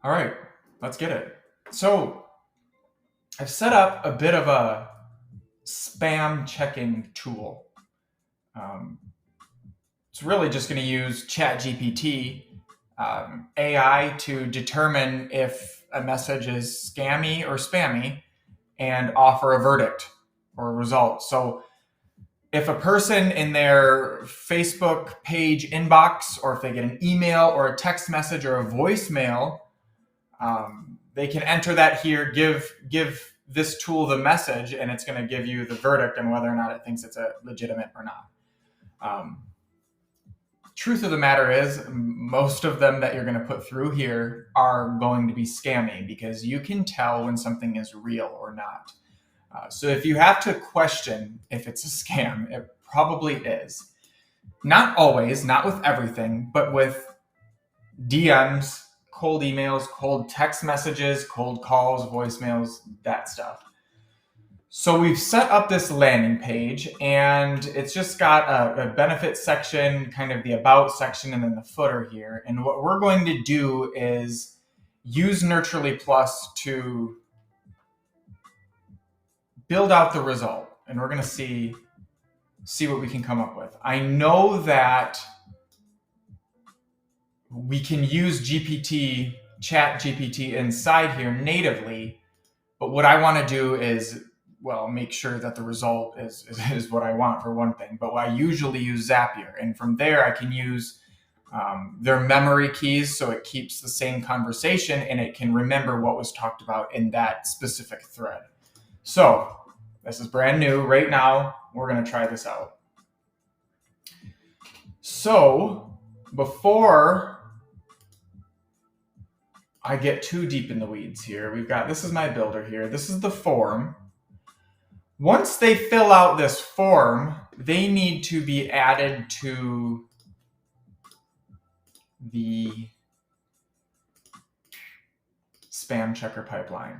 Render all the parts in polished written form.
All right, let's get it. So I've set up a bit of a spam checking tool. Um, it's really just going to use ChatGPT AI to determine if a message is scammy or spammy and offer a verdict or a result. So if a person in their Facebook page inbox, or if they get an email or a text message or a voicemail, they can enter that here, give this tool the message, and it's going to give you the verdict on whether or not it thinks it's a legitimate or not. Truth of the matter is, most of them that you're going to put through here are going to be scammy because you can tell when something is real or not. So if you have to question if it's a scam, it probably is. Not always, not with everything, but with DMs, cold emails, cold text messages, cold calls, voicemails, that stuff. So we've set up this landing page, and it's just got a benefit section, kind of the about section, and then the footer here. And what we're going to do is use Nurturely Plus to build out the result, and we're going to see what we can come up with. I know that we can use ChatGPT inside here natively, but what I want to do is, well, make sure that the result is what I want, for one thing. But I usually use Zapier, and from there I can use their memory keys, so it keeps the same conversation and it can remember what was talked about in that specific thread. So this is brand new right now. We're going to try this out. So before I get too deep in the weeds here, this is my builder here. This is the form. Once they fill out this form, they need to be added to the spam checker pipeline.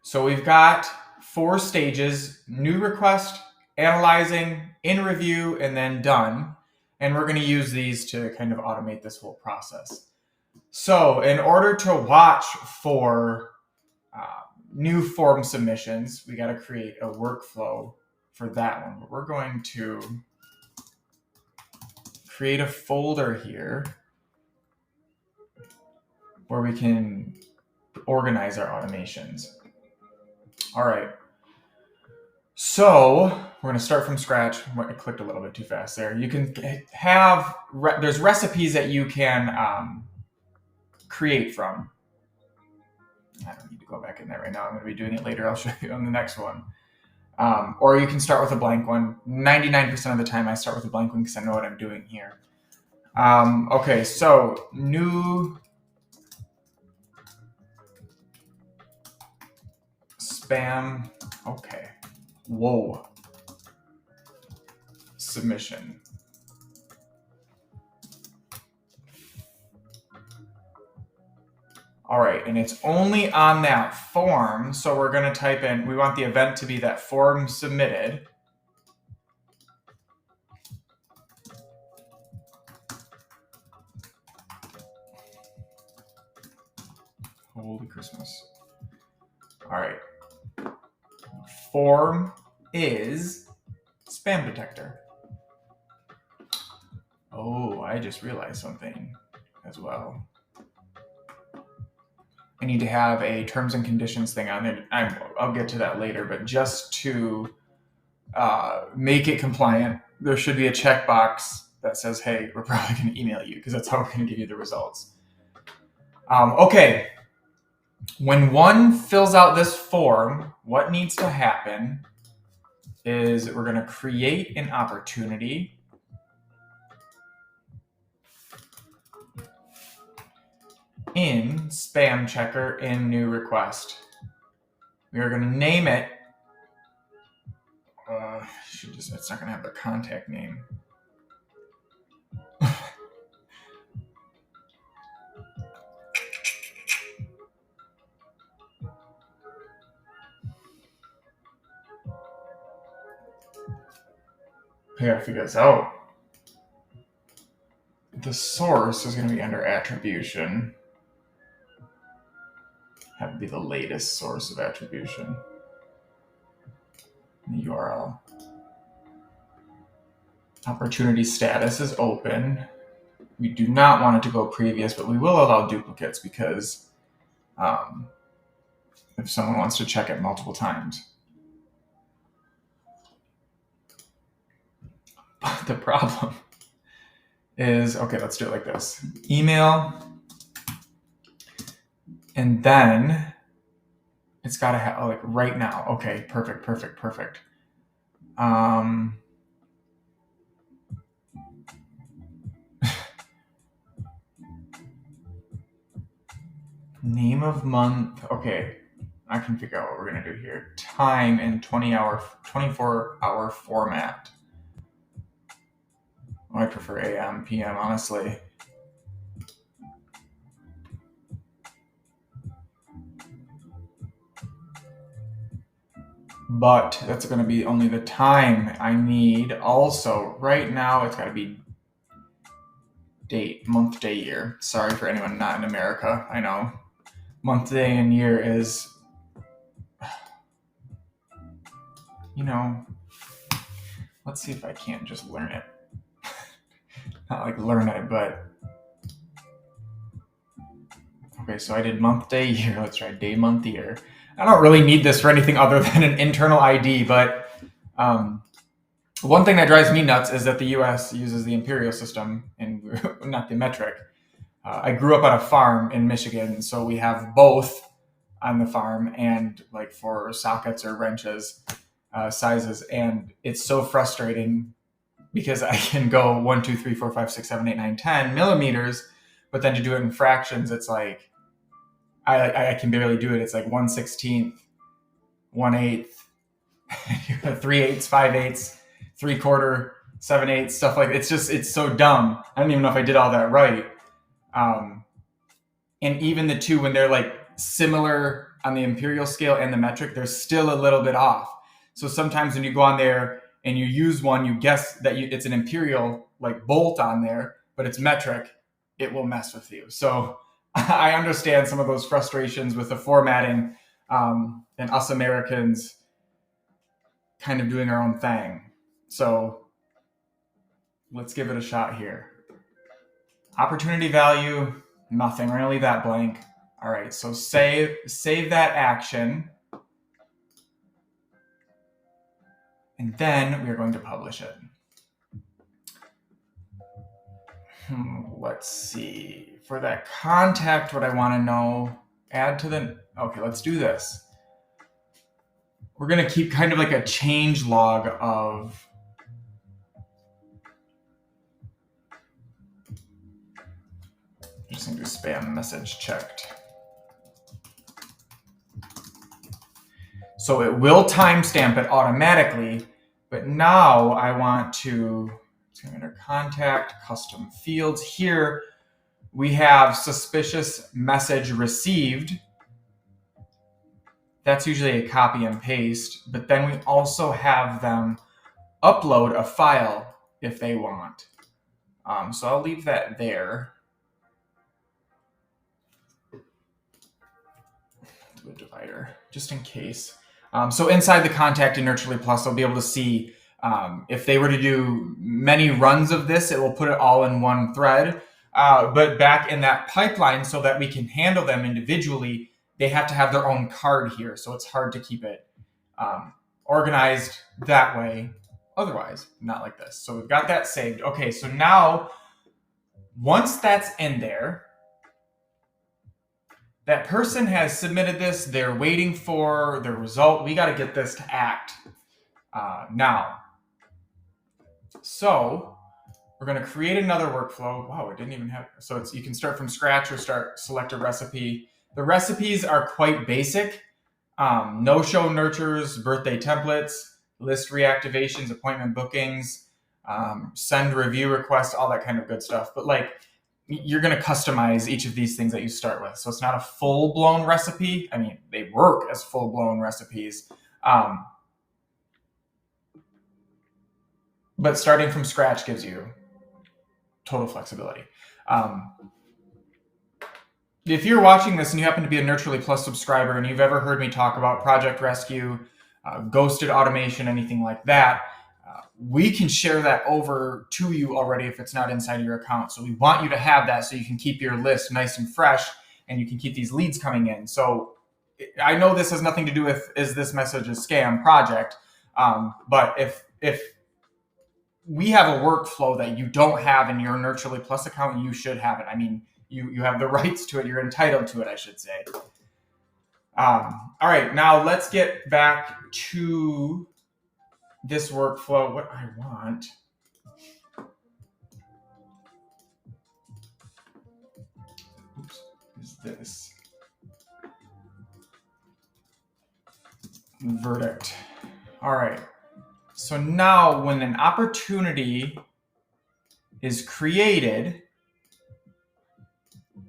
So we've got 4 stages: new request, analyzing, in review, and then done. And we're going to use these to kind of automate this whole process. So in order to watch for new form submissions, we got to create a workflow for that one. But we're going to create a folder here where we can organize our automations. All right. So we're going to start from scratch. I clicked a little bit too fast there. You can have, there's recipes that you can create from. I don't need to go back in there right now. I'm going to be doing it later. I'll show you on the next one. Or you can start with a blank one. 99% of the time I start with a blank one because I know what I'm doing here. Okay, so new spam. Okay. Whoa. Submission. All right, and it's only on that form, so we're going to type in, we want the event to be that form submitted. Holy Christmas. All right. Form is spam detector. Oh, I just realized something as well. I need to have a terms and conditions thing on there. I'll get to that later, but just to make it compliant, there should be a checkbox that says, hey, we're probably going to email you, because that's how we're going to give you the results. Okay. When one fills out this form, what needs to happen is we're going to create an opportunity. In spam checker in new request. We are going to name it. It's not going to have the contact name. I gotta figure this out. The source is going to be under attribution. have to be the latest source of attribution. The URL. Opportunity status is open. We do not want it to go previous, but we will allow duplicates because if someone wants to check it multiple times. But the problem is, okay, let's do it like this. Email, and then it's got to have, like, right now. Okay, perfect. Name of month. Okay, I can figure out what we're going to do here. Time in 24-hour format. Oh, I prefer AM, PM, honestly. But that's going to be only the time I need. Also, right now, it's got to be date, month, day, year. Sorry for anyone not in America. I know. Month, day, and year is, let's see if I can't just learn it. Not like learn it, but... Okay, so I did month, day, year. Let's try day, month, year. I don't really need this for anything other than an internal ID, but one thing that drives me nuts is that the US uses the imperial system and not the metric. I grew up on a farm in Michigan, so we have both on the farm and like for sockets or wrenches sizes, and it's so frustrating because I can go 1, 2, 3, 4, 5, 6, 7, 8, 9, 10 millimeters, but then to do it in fractions, it's like I can barely do it. It's like 1/16, 1/8, 3/8, 5/8, 3/4, 7/8, stuff like it's so dumb. I don't even know if I did all that right. And even the two, when they're like similar on the imperial scale and the metric, they're still a little bit off. So sometimes when you go on there and you use one, you guess that it's an imperial like bolt on there, but it's metric, it will mess with you. So I understand some of those frustrations with the formatting and us Americans kind of doing our own thing. So let's give it a shot here. Opportunity value, nothing. We're going to leave that blank. All right, so save that action. And then we're going to publish it. Let's see. For that contact, what I want to know, okay, let's do this. We're going to keep kind of like a change log of just going to do spam message checked. So it will timestamp it automatically, but now I want to enter contact, custom fields. Here we have suspicious message received. That's usually a copy and paste, but then we also have them upload a file if they want. So I'll leave that there. Do a divider, just in case. So inside the contact in Nurturely Plus, I'll be able to see if they were to do many runs of this, it will put it all in one thread. But back in that pipeline, so that we can handle them individually, they have to have their own card here. So it's hard to keep it organized that way. Otherwise, not like this. So we've got that saved. Okay, so now, once that's in there, that person has submitted this. They're waiting for the result. We got to get this to act now. So we're going to create another workflow. Wow, it didn't even have. So you can start from scratch or select a recipe. The recipes are quite basic. No-show nurtures, birthday templates, list reactivations, appointment bookings, send review requests, all that kind of good stuff. But like, you're going to customize each of these things that you start with. So it's not a full-blown recipe. I mean, they work as full-blown recipes. But starting from scratch gives you total flexibility. if you're watching this and you happen to be a Nurturely Plus subscriber and you've ever heard me talk about Project Rescue, ghosted automation, anything like that, we can share that over to you already if it's not inside your account. So we want you to have that so you can keep your list nice and fresh and you can keep these leads coming in. So I know this has nothing to do with is this message a scam project, but if we have a workflow that you don't have in your Nurturely Plus account, you should have it. I mean, you have the rights to it. You're entitled to it, I should say. All right, now let's get back to this workflow. What I want. Oops, is this verdict. All right. So now when an opportunity is created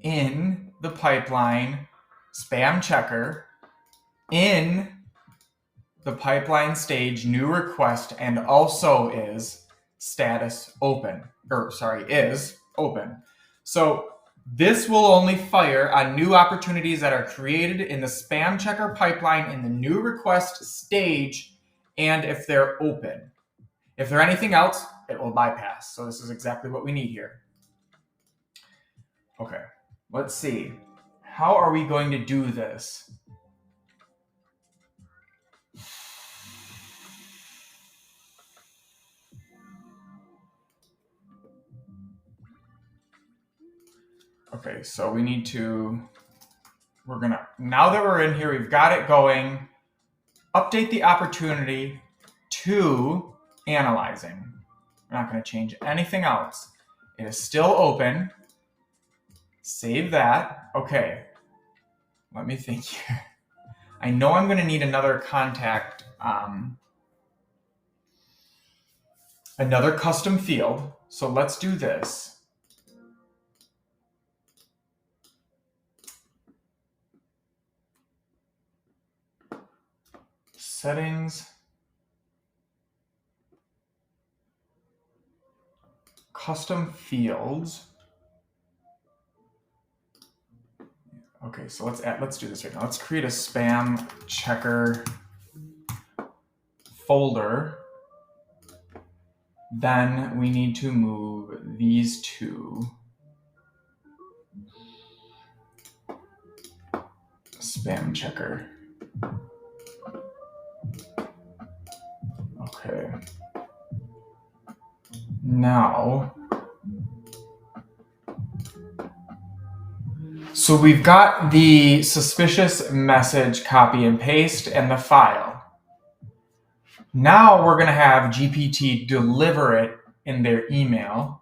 in the pipeline spam checker, in the pipeline stage new request, and also is status open, is open. So this will only fire on new opportunities that are created in the spam checker pipeline in the new request stage, and if they're open. If they're anything else, it will bypass. So this is exactly what we need here. Okay, let's see. How are we going to do this? Okay, so we need to, now that we're in here, we've got it going, update the opportunity to analyzing. We're not going to change anything else. It is still open. Save that. Okay, let me think here. I know I'm going to need another contact, another custom field. So let's do this. Settings. Custom fields. Okay, so let's do this right now. Let's create a spam checker folder. Then we need to move these two spam checker. Okay. Now, so we've got the suspicious message copy and paste and the file. Now we're going to have GPT deliver it in their email.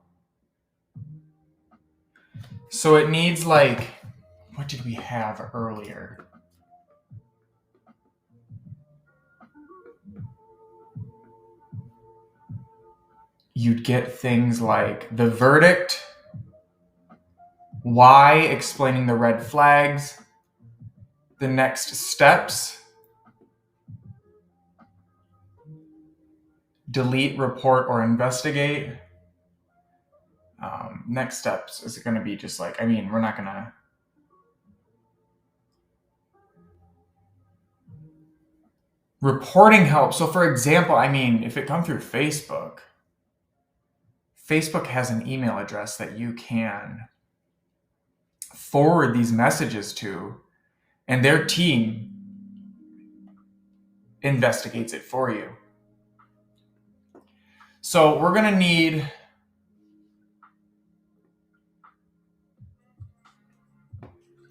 So it needs what did we have earlier? You'd get things like the verdict, why, explaining the red flags, the next steps, delete, report, or investigate. Next steps is going to be just we're not going to. Reporting help. So for example, if it comes through Facebook, Facebook has an email address that you can forward these messages to, and their team investigates it for you. So we're going to need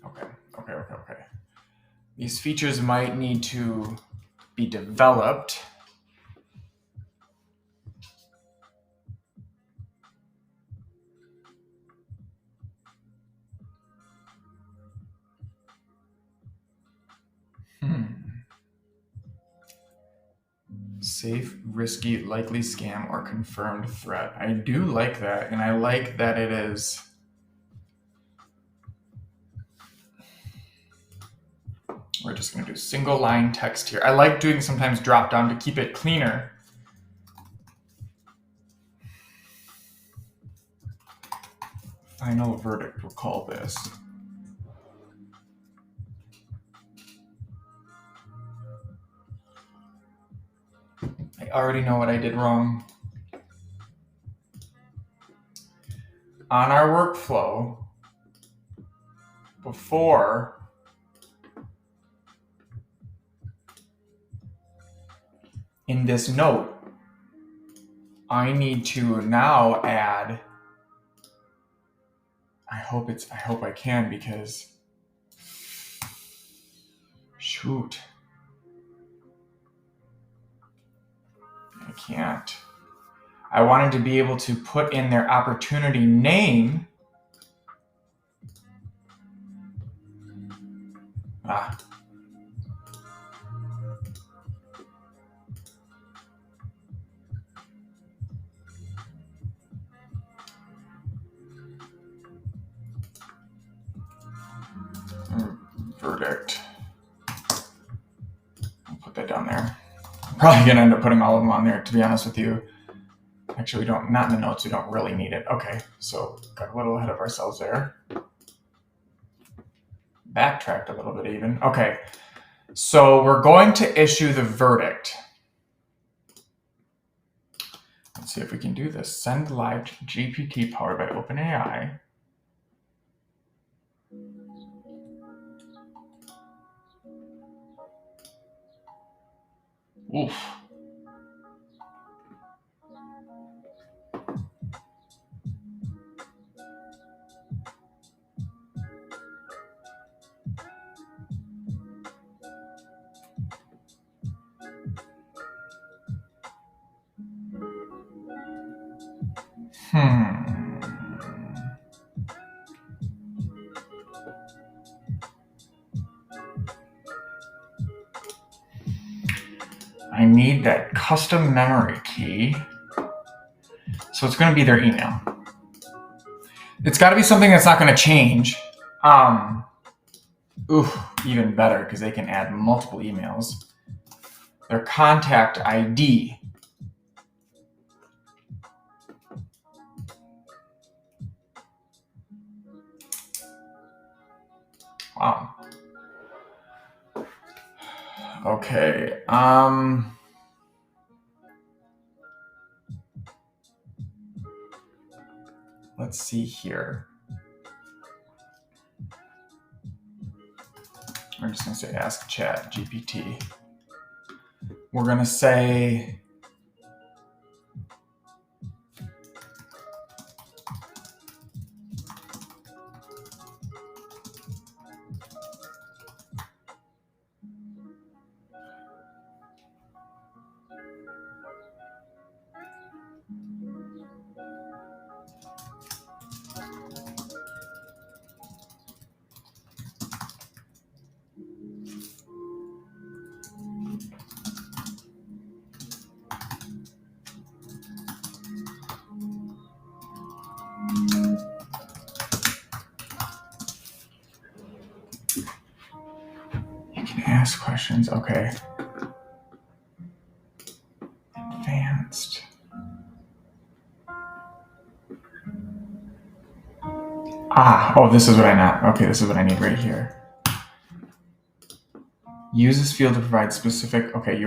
okay. These features might need to be developed. Safe, risky, likely scam, or confirmed threat. I do like that, and I like that it is. We're just going to do single line text here. I like doing sometimes drop down to keep it cleaner. Final verdict, we'll call this. I already know what I did wrong. On our workflow, before in this note, I need to now add, I hope I can, because shoot, I can't. I wanted to be able to put in their opportunity name. Verdict. I'll put that down there. I'm probably going to end up putting all of them on there, to be honest with you. Actually, we don't, not in the notes, we don't really need it. Okay, so got a little ahead of ourselves there. Backtracked a little bit even. Okay, so we're going to issue the verdict. Let's see if we can do this. Send live GPT powered by OpenAI. Oof. I need that custom memory key. So it's going to be their email. It's got to be something that's not going to change. Even better, because they can add multiple emails. Their contact ID. Wow. Okay. Let's see here. We're just going to say ask ChatGPT. We're going to say ask questions. Okay. Advanced. This is what I need. Okay, this is what I need right here. Use this field to provide specific. Okay,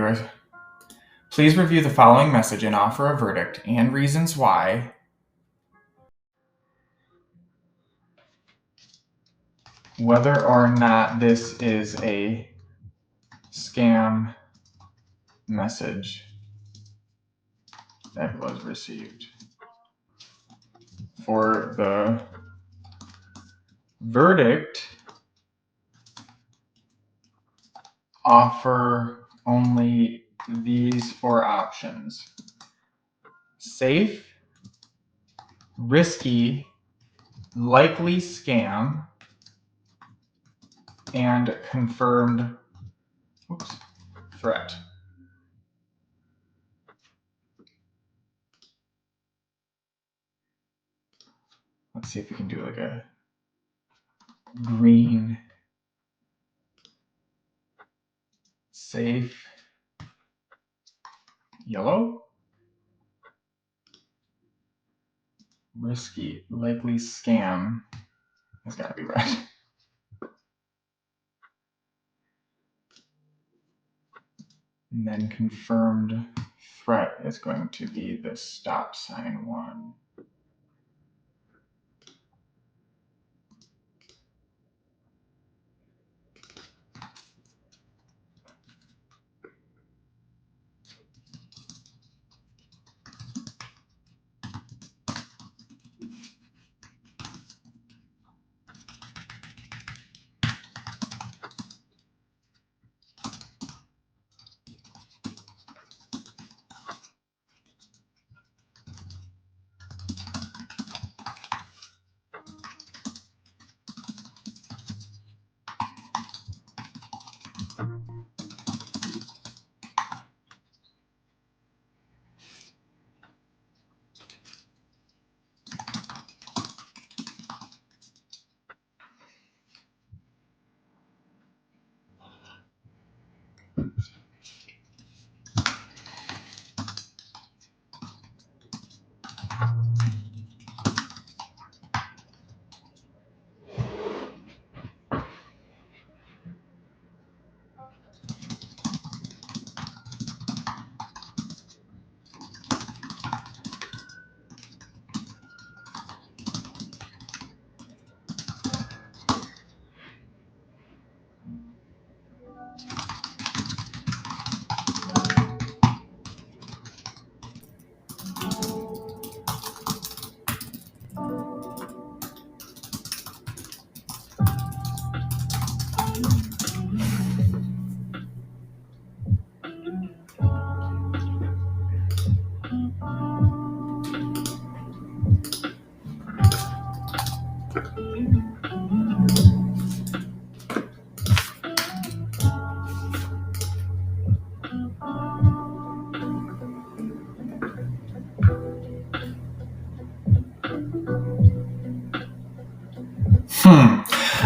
please review the following message and offer a verdict and reasons why. Whether or not this is a scam message that was received. For the verdict, offer only these 4 options: safe, risky, likely scam, and confirmed threat. Let's see if we can do like a green, safe, yellow, risky, likely scam. It's gotta be red. And then confirmed fret is going to be the stop sign one.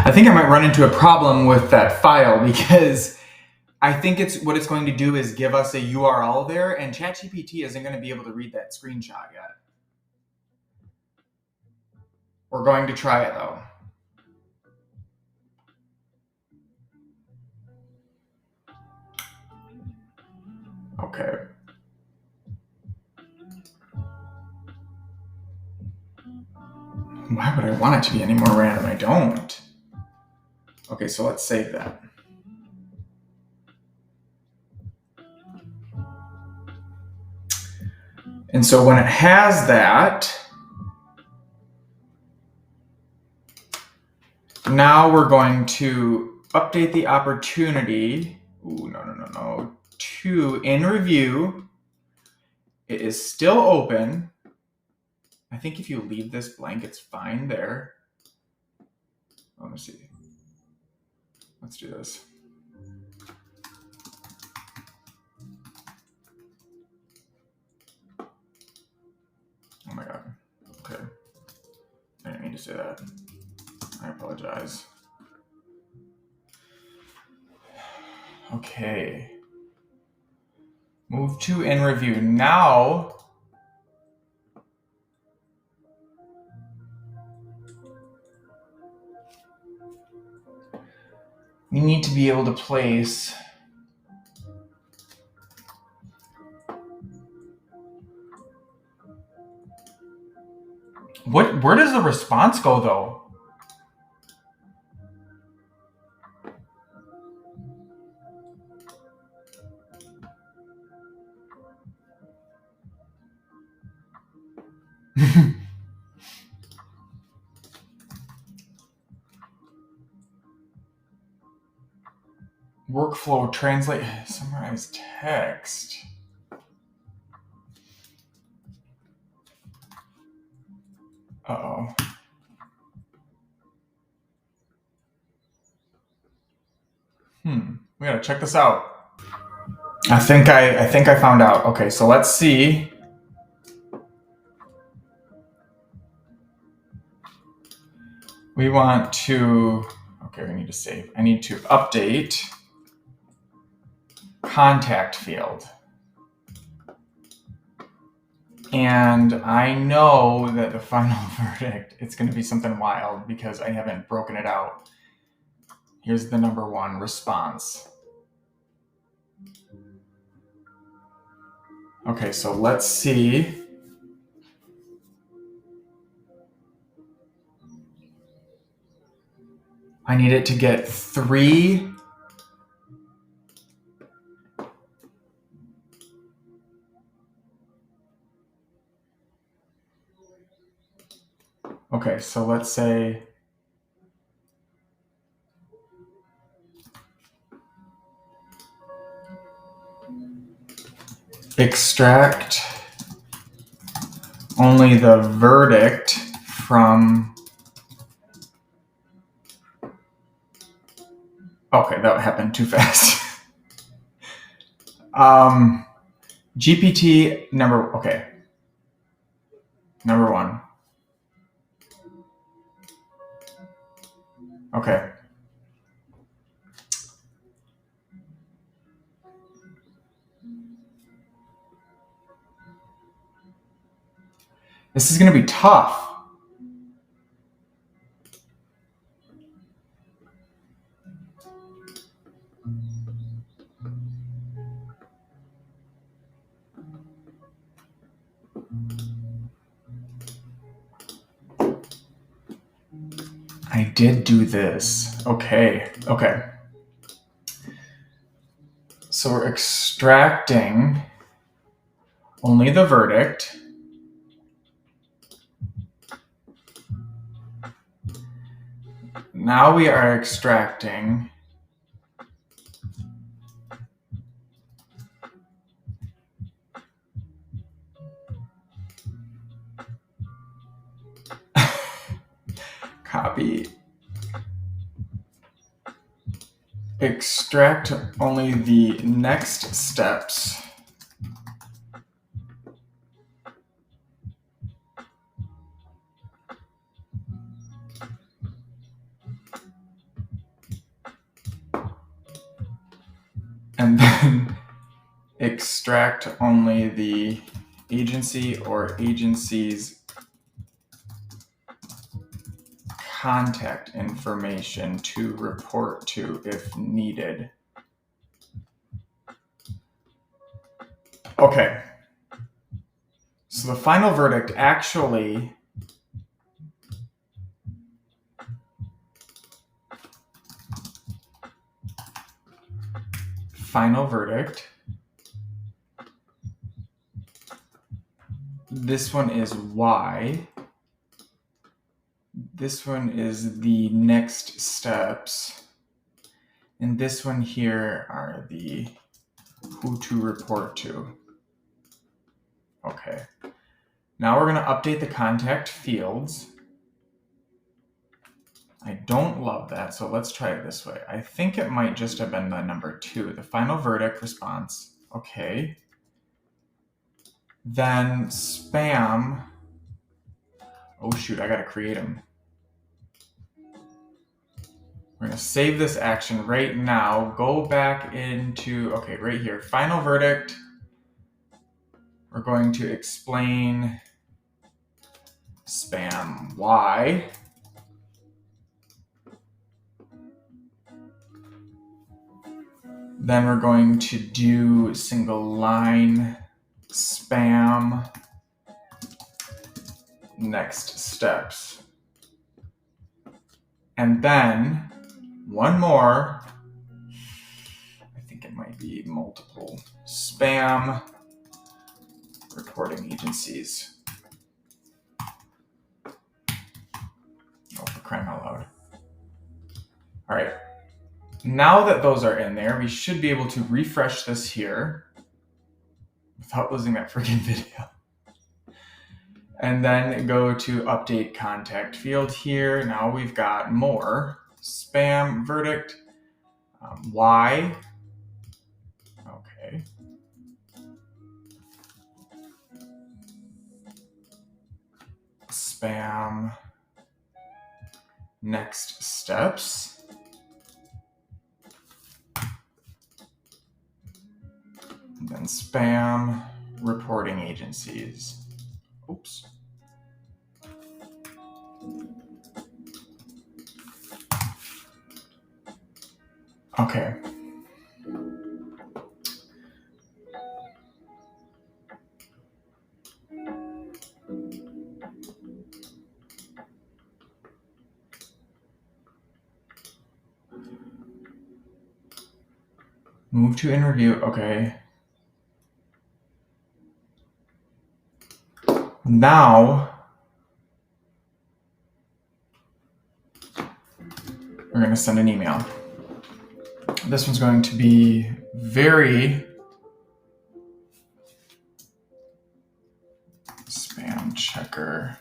I think I might run into a problem with that file because I think what it's going to do is give us a URL there, and ChatGPT isn't going to be able to read that screenshot yet. We're going to try it though. Okay. Why would I want it to be any more random? I don't. Okay, so let's save that. And so when it has that, now we're going to update the opportunity. Ooh, no. To in review. It is still open. I think if you leave this blank, it's fine there. Let me see. Let's do this. Oh my God. Okay. I didn't mean to say that. I apologize. Okay. Move to in review. Now, we need to be able to place where does the response go though? Workflow, translate, summarize text. Uh-oh. We gotta check this out. I think I found out. Okay, so let's see. We want to, okay, we need to save. I need to update contact field. And I know that the final verdict, it's going to be something wild because I haven't broken it out. Here's the number one response. Okay, so let's see. I need it to get 3. Okay, so let's say extract only the verdict from. Okay, that happened too fast. GPT number 1. Okay. This is going to be tough. I did do this. Okay. So we're extracting only the verdict. Now we are extracting copy. Extract only the next steps. And then extract only the agency or agency's contact information to report to if needed. Okay. So the final verdict actually this one is Y. This one is the next steps. And this one here are the who to report to. Okay. Now we're going to update the contact fields. I don't love that, so let's try it this way. I think it might just have been the number 2, the final verdict response. Okay. Then spam. Oh shoot, I gotta create them. We're gonna save this action right now. Go back into, okay, right here, final verdict. We're going to explain spam Y. Then we're going to do single line spam next steps. And then one more, I think it might be multiple, spam reporting agencies. Oh, for crying out loud. All right. Now that those are in there, we should be able to refresh this here without losing that freaking video. And then go to update contact field here. Now we've got more spam verdict, Y. Okay. Spam next steps. And then spam reporting agencies. Oops. Okay. Move to interview. Okay. Now we're going to send an email. This one's going to be very spam checker.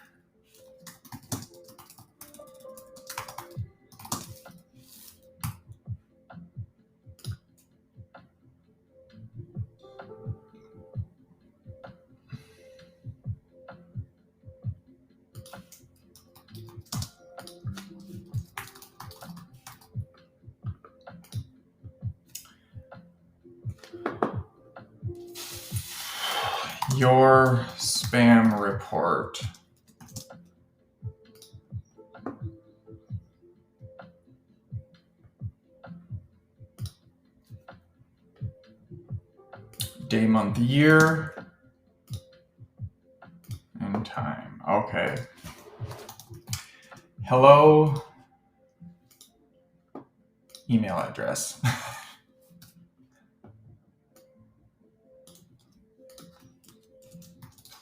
Your spam report. Day, month, year, and time. Okay. Hello. Email address.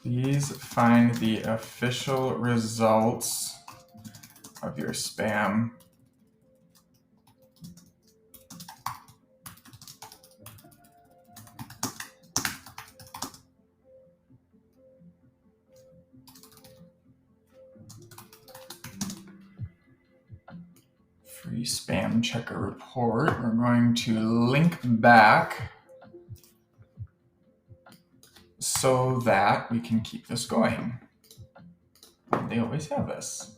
Please find the official results of your spam. Free spam checker report. We're going to link back so that we can keep this going. They always have this.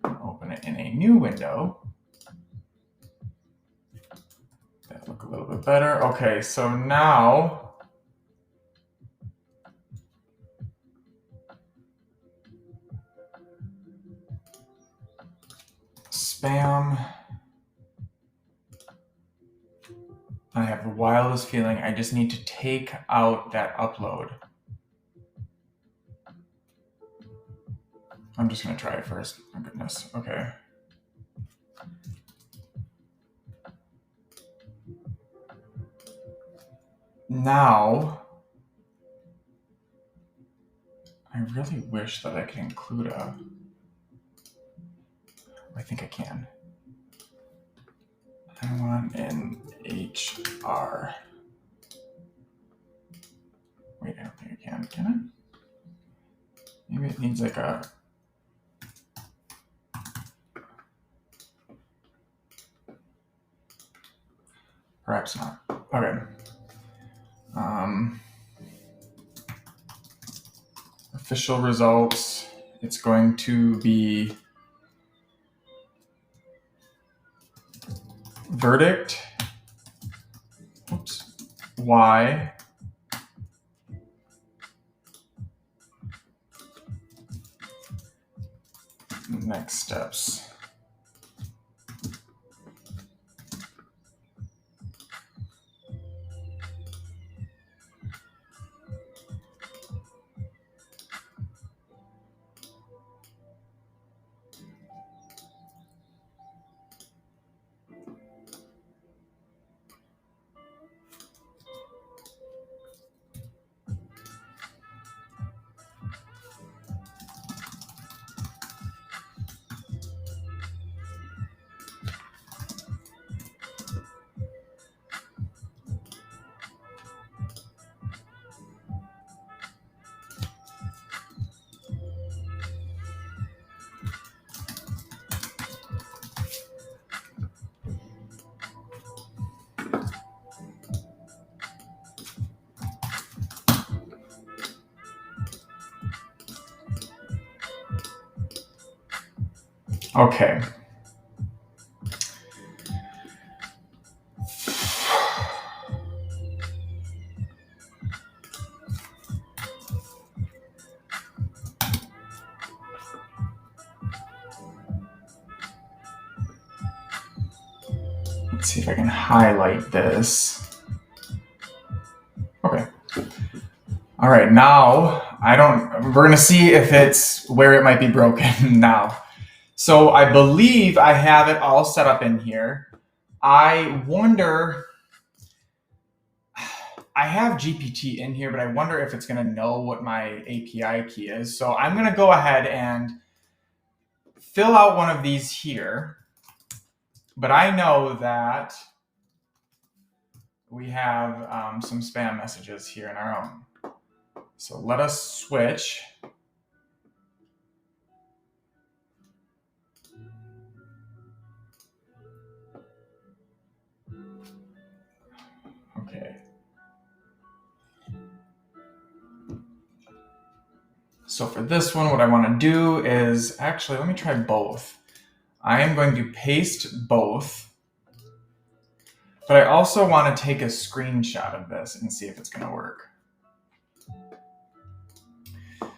Open it in a new window. That look a little bit better. Okay, so now spam. I have the wildest feeling I just need to take out that upload. I'm just going to try it first. Oh, goodness. Okay. Now, I really wish that I could include a... I think I can. I want an HR. Wait, I don't think I can. Can I? Maybe it needs like a... Perhaps not. Okay. Official results. It's going to be verdict. Oops. Y. Next steps. Okay. Let's see if I can highlight this. Okay. All right, now we're going to see if it's where it might be broken now. So I believe I have it all set up in here. I wonder I have GPT in here, but I wonder if it's going to know what my API key is. So I'm going to go ahead and fill out one of these here. But I know that we have some spam messages here in our own. So let us switch. Okay. So for this one, what I want to do is actually, let me try both. I am going to paste both, but I also want to take a screenshot of this and see if it's going to work.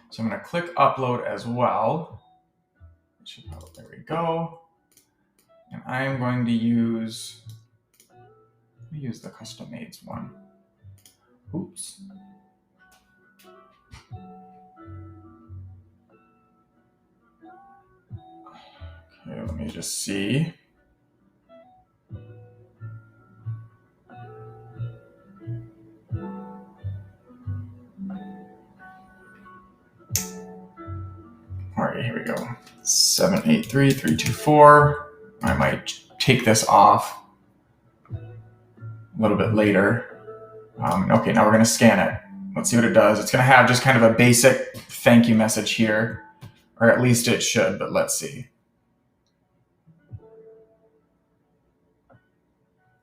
So I'm going to click upload as well. There we go. And I am going to use the custom made one. Oops. Okay, let me just see. All right, here we go. 783-324. I might take this off a little bit later. Okay, now we're going to scan it. Let's see what it does. It's going to have just kind of a basic thank you message here, or at least it should, but let's see.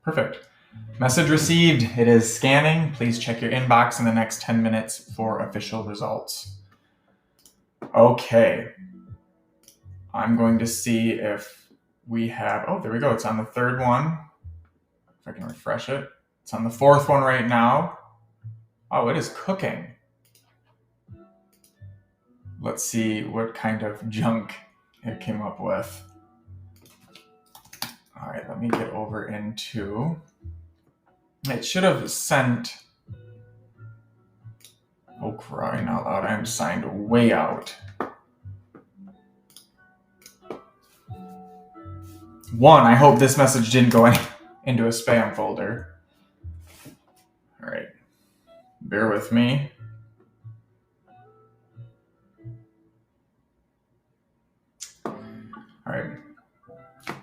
Perfect. Message received. It is scanning. Please check your inbox in the next 10 minutes for official results. Okay. I'm going to see if we have, oh, there we go. It's on the third one. If I can refresh it. It's on the fourth one right now. Oh, it is cooking. Let's see what kind of junk it came up with. All right, let me get over into, it should have sent, oh, crying out loud, I am signed way out. One, I hope this message didn't go into a spam folder. All right, bear with me. All right.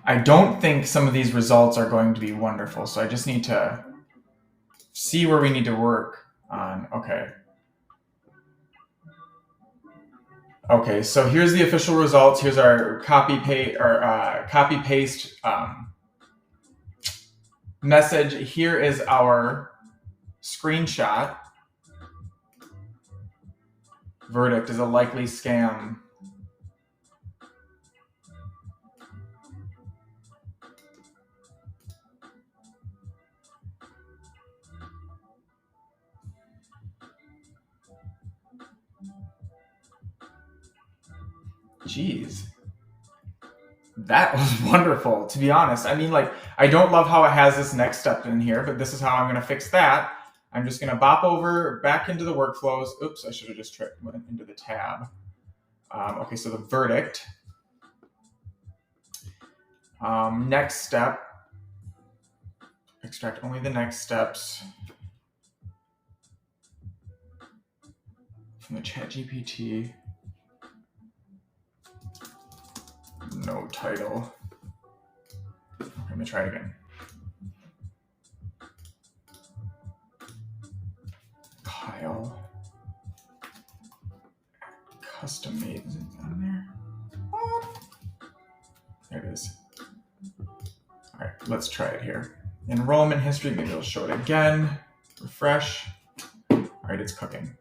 I don't think some of these results are going to be wonderful, so I just need to see where we need to work on. Okay, so here's the official results. Here's our copy paste message. Here is our screenshot. Verdict is a likely scam. Jeez. That was wonderful, to be honest. I mean, like, I don't love how it has this next step in here, but this is how I'm going to fix that. I'm just going to bop over back into the workflows. Oops, I should have just went into the tab. Okay, so the verdict. Next step. Extract only the next steps from the ChatGPT. No title. Let me try it again. Kyle. Custom made. Is it on there? There it is. All right, let's try it here. Enrollment history. Maybe it'll show it again. Refresh. All right, it's cooking.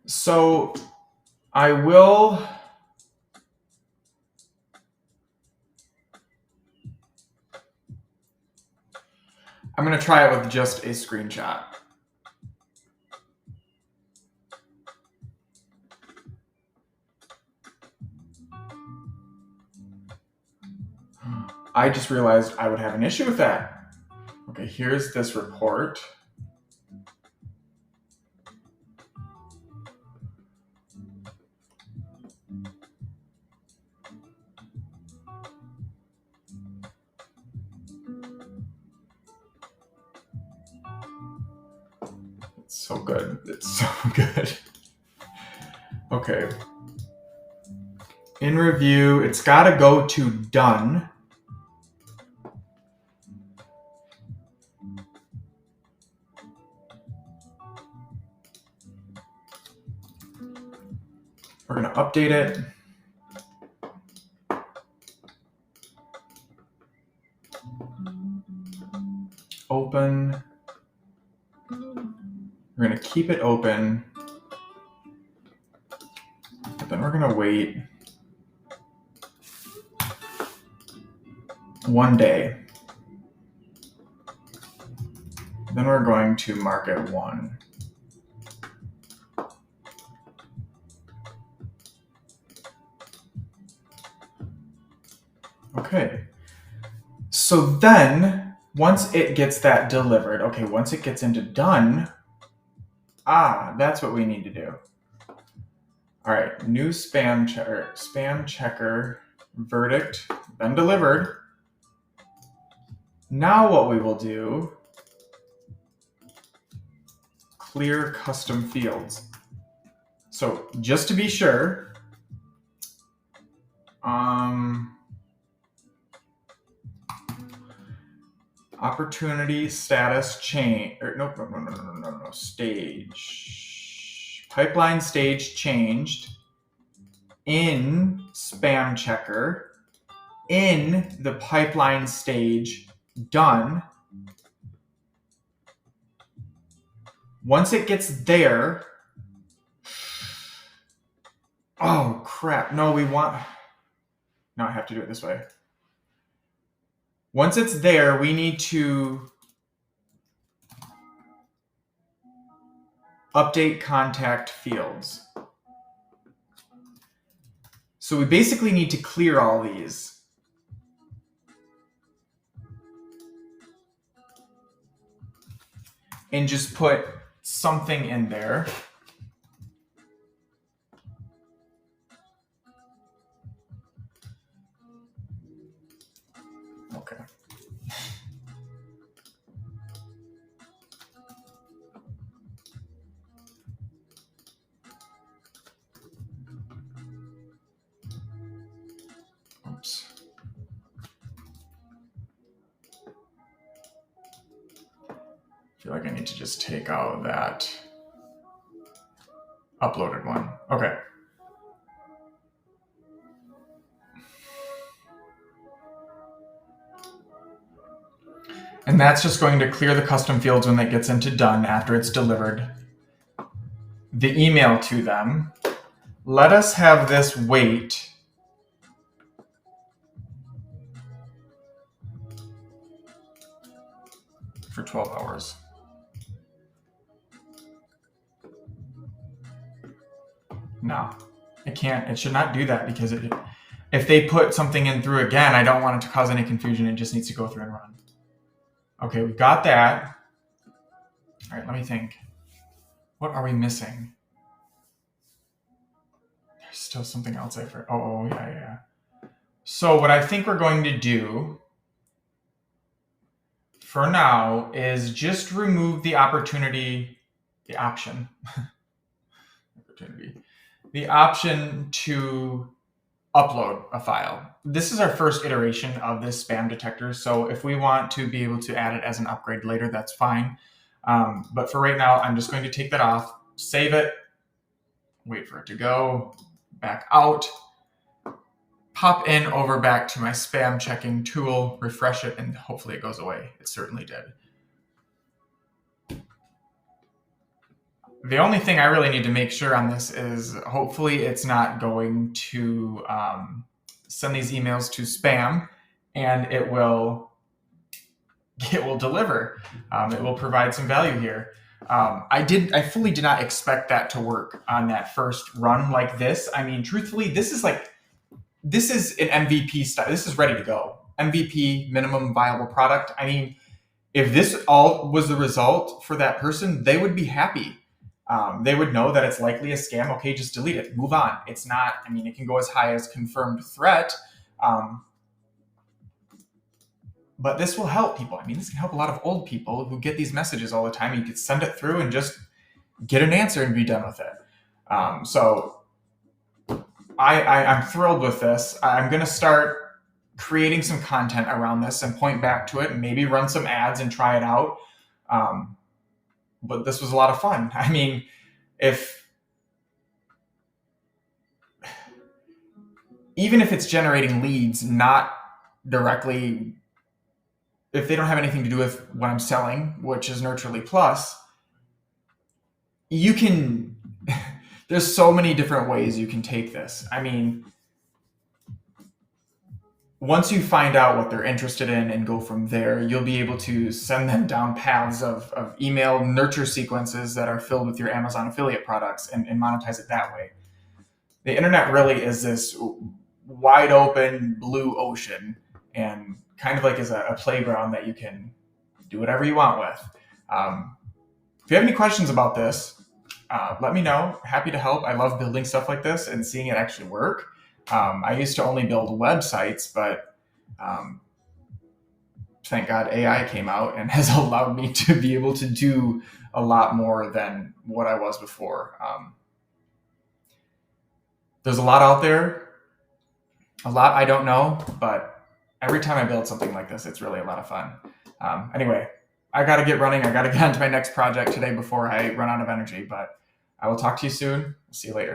So I'm going to try it with just a screenshot. I just realized I would have an issue with that. Okay, here's this report. It's so good. It's so good. Okay. In review, it's got to go to done. We're going to update it. Open. We're going to keep it open. But then we're going to wait 1 day. Then we're going to mark it 1. Okay. So then, once it gets that delivered, okay, once it gets into done, that's what we need to do. All right, new spam checker verdict, been delivered. Now what we will do, clear custom fields. So just to be sure, opportunity status change, or no, stage. Pipeline stage changed in spam checker, in the pipeline stage done. Once it gets there, oh crap, no, I have to do it this way. Once it's there, we need to update contact fields. So we basically need to clear all these. And just put something in there. Okay. Oops. I feel like I need to just take out that uploaded one. Okay. And that's just going to clear the custom fields when that gets into done after it's delivered. The email to them. Let us have this wait for 12 hours. No, it can't. It should not do that because if they put something in through again, I don't want it to cause any confusion. It just needs to go through and run. Okay, we've got that. All right, let me think. What are we missing? There's still something else I forgot. Oh, yeah. So what I think we're going to do for now is just remove the option to upload a file. This is our first iteration of this spam detector. So if we want to be able to add it as an upgrade later, that's fine. But for right now, I'm just going to take that off, save it, wait for it to go, back out, pop in over back to my spam checking tool, refresh it, and hopefully it goes away. It certainly did. The only thing I really need to make sure on this is hopefully it's not going to send these emails to spam, and it will deliver. It will provide some value here. I fully did not expect that to work on that first run like this. I mean, truthfully, this is an MVP style. This is ready to go. MVP, minimum viable product. I mean, if this all was the result for that person, they would be happy. They would know that it's likely a scam. Okay, just delete it. Move on. It's not, I mean, it can go as high as confirmed threat. But this will help people. I mean, this can help a lot of old people who get these messages all the time. You could send it through and just get an answer and be done with it. So I'm thrilled with this. I'm going to start creating some content around this and point back to it and maybe run some ads and try it out. But this was a lot of fun. I mean, even if it's generating leads, not directly, if they don't have anything to do with what I'm selling, which is Nurturely Plus, you can, there's so many different ways you can take this. I mean, once you find out what they're interested in and go from there, you'll be able to send them down paths of email nurture sequences that are filled with your Amazon affiliate products and monetize it that way. The internet really is this wide open blue ocean and kind of like is a playground that you can do whatever you want with. If you have any questions about this, let me know. Happy to help. I love building stuff like this and seeing it actually work. I used to only build websites, but thank God AI came out and has allowed me to be able to do a lot more than what I was before. There's a lot out there, a lot I don't know, but every time I build something like this, it's really a lot of fun. Anyway, I got to get running. I got to get on to my next project today before I run out of energy, but I will talk to you soon. See you later.